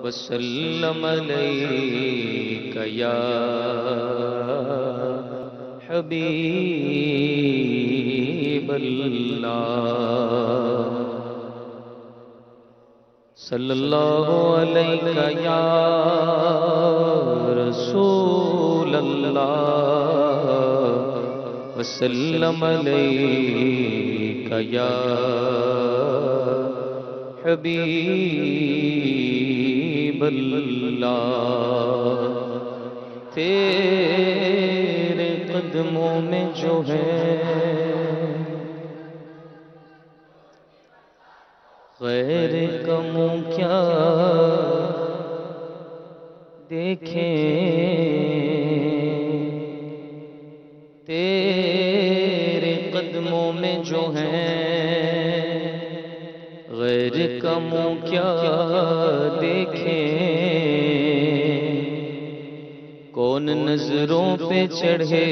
وسلم علیک یا حبیب اللہ صلی اللہ علیک یا رسول اللہ وسلم علیک یا حبیب اللہ تیرے قدموں میں جو ہے غیر کا منہ کیا دیکھیں تیرے قدموں میں جو ہیں غیر کا منہ کیا دیکھیں کون نظروں پہ چڑھے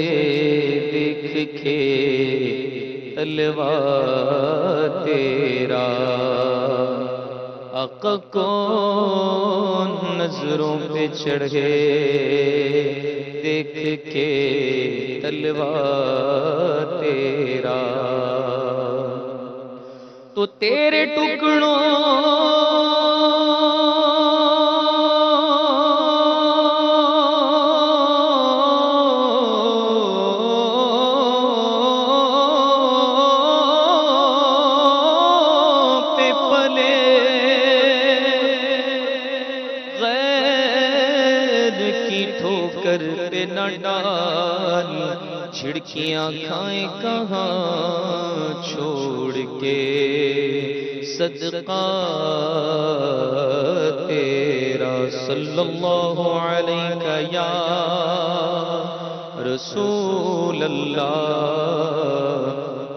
دیکھ کے تلوا تیرا آقا کون نظروں پہ چڑھے دیکھ کے تلوا تیرا تو تیرے ٹکڑوں پہ پلے غیر کی ٹھوکر پہ نہ ڈال چھڑکیاں کھائیں کہاں چھوڑ کے صدقہ تیرا صلی اللہ علیہ یا رسول اللہ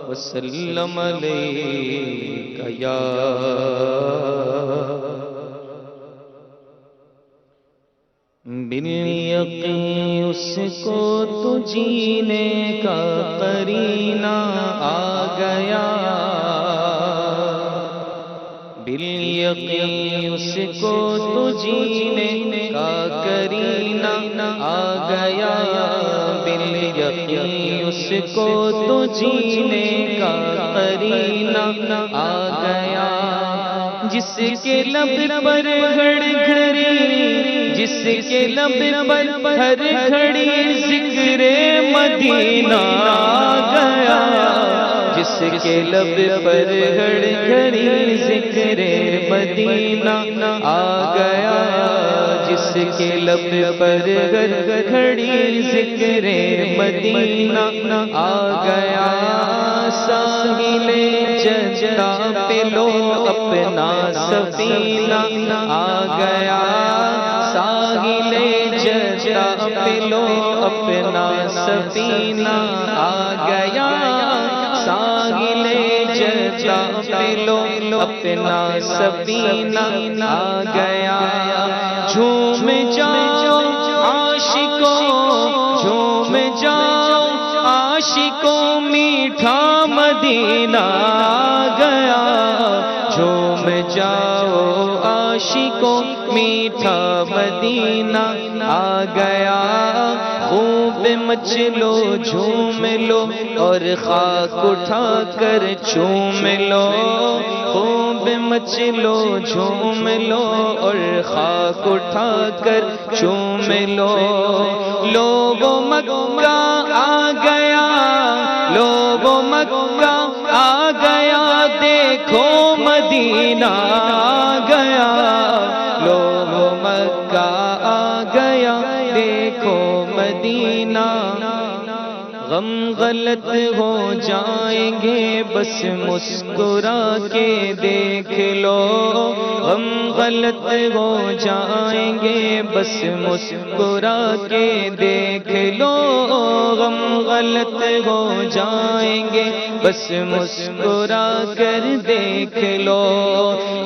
وسلم علیہ یا بالیقین اس کو تو جینے کا قرینہ آ گیا بالیقین اس کو تو جینے کا قرینہ آ گیا بالیقین اس کو تو جینے کا قرینہ آ گیا جس کے لب پر گھڑ گھڑی جس کے لب پر ہر گھڑی ذکر مدینہ آ گیا جس کے لب پر ہر گھڑی ذکر مدینہ آ گیا جس کے لب پر ہر گھڑی ذکر مدینہ آ گیا ساحل جدہ پہ لو اپنا سفینہ آ گیا ساحل جدہ پہ لو اپنا سفینہ آ گیا ساحل جدہ پہ لو اپنا سفینہ آ گیا جھوم جاؤ عاشقوں جھوم جاؤ عاشقوں میٹھا مدینہ آ گیا جھوم جاؤ عاشقوں میٹھا مدینہ آ گیا خوب مچلو جھوم لو اور خاک اٹھا کر چوم لو خوب مچلو جھوم لو اور خاک اٹھا کر چوم لو لوگوں مکہ آ گیا لوگوں مکہ آ گیا دیکھو مدینہ آ گیا لوگوں مکہ آ گیا دیکھو مدینہ غم غلط ہو جائیں گے بس مسکرا کے دیکھ لو غم غلط ہو جائیں گے بس مسکرا کے دیکھ لو غم غلط ہو جائیں گے بس مسکرا کر دیکھ لو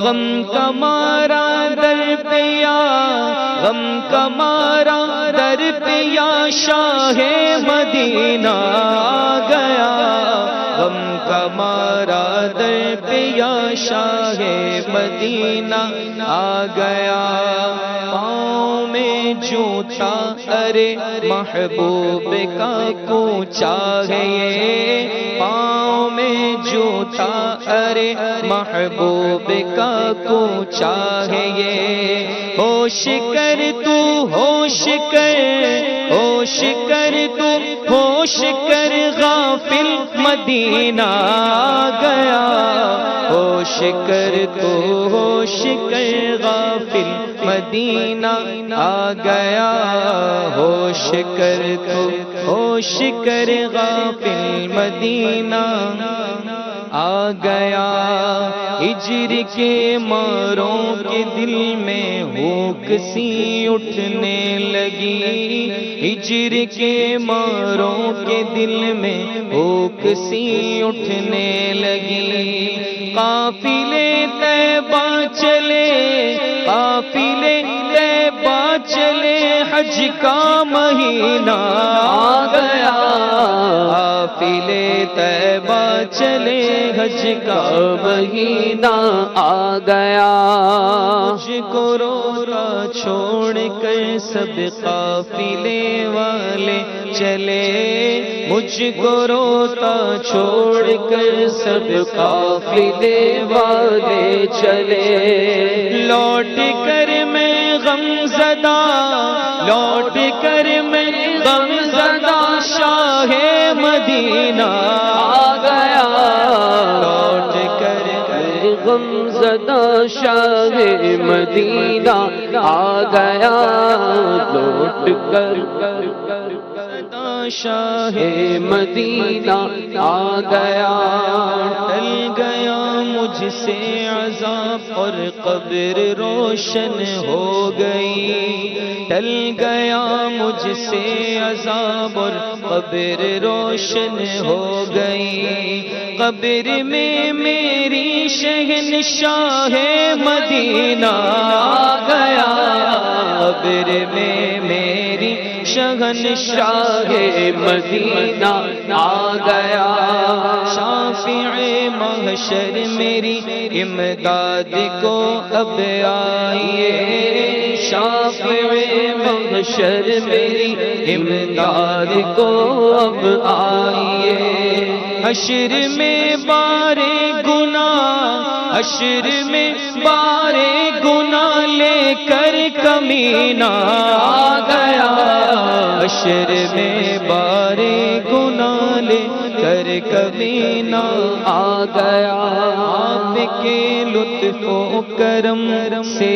غم کا مارا در پہ غم کا مارا در پہ یا شاہ مدینہ آ گیا، غم کا مارا در پہ یا شاہ مدینہ آ گیا۔ پاؤں میں جوتا ارے محبوب کا کوچا ہے یہ، پاؤں میں جوتا ارے محبوب کا کوچا ہے یہ۔ ہوش کر تو ہوش کر، ہوش کر تو ہوش کر، غافل مدینہ آ گیا، ہوش کر تو ہوش کر، غافل مدینہ آ گیا، ہوش کر تو ہوش کر، غافل مدینہ آ گیا۔ ہجر کے ماروں کے دل میں ہوک سی اٹھنے لگی، ہجر کے ماروں کے دل میں ہوک سی اٹھنے لگی۔ قافلے طیبہ چلے، قافلے طیبہ چلے، حج کا مہینہ آ گیا، قافلے طیبہ چلے، حج کا مہینہ آ گیا۔ مجھ کو روتا چھوڑ کر سب قافلے والے چلے، مجھ کو روتا چھوڑ کر سب قافلے والے چلے۔ لوٹ کر میں غم زدہ، لوٹ کر میں غم زدہ، شاہ مدینہ آ گیا، لوٹ کر غم زدہ شاہ مدینہ آ گیا، لوٹ کر شاہ مدینہ آ گیا۔ ٹل گیا مجھ سے عذاب اور قبر روشن ہو گئی، ٹل گیا مجھ سے عذاب اور قبر روشن ہو گئی۔ قبر میں میری شہنشاہ مدینہ آ گیا، قبر میں میری شہنشاہ مدینہ آ گیا۔ شافع محشر میری امداد کو اب آئیے، شافع محشر میری امداد کو اب آئیے۔ حشر میں بارے گناہ، حشر میں بارے گناہ لے کر کمینہ آ گیا، حشر میں بارے گناہ لے کر کمینہ آ گیا۔ آپ کے لطف و کرم سے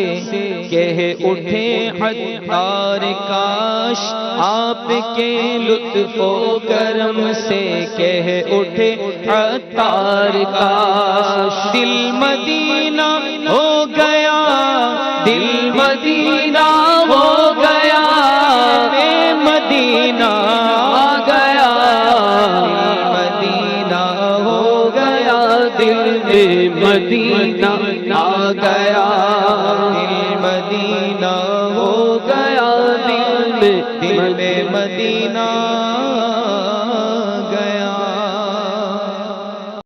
کہہ اٹھے عطار کاش، آپ کے لطف و کرم سے کہہ اٹھے عطار کاش، دل مدینہ ہو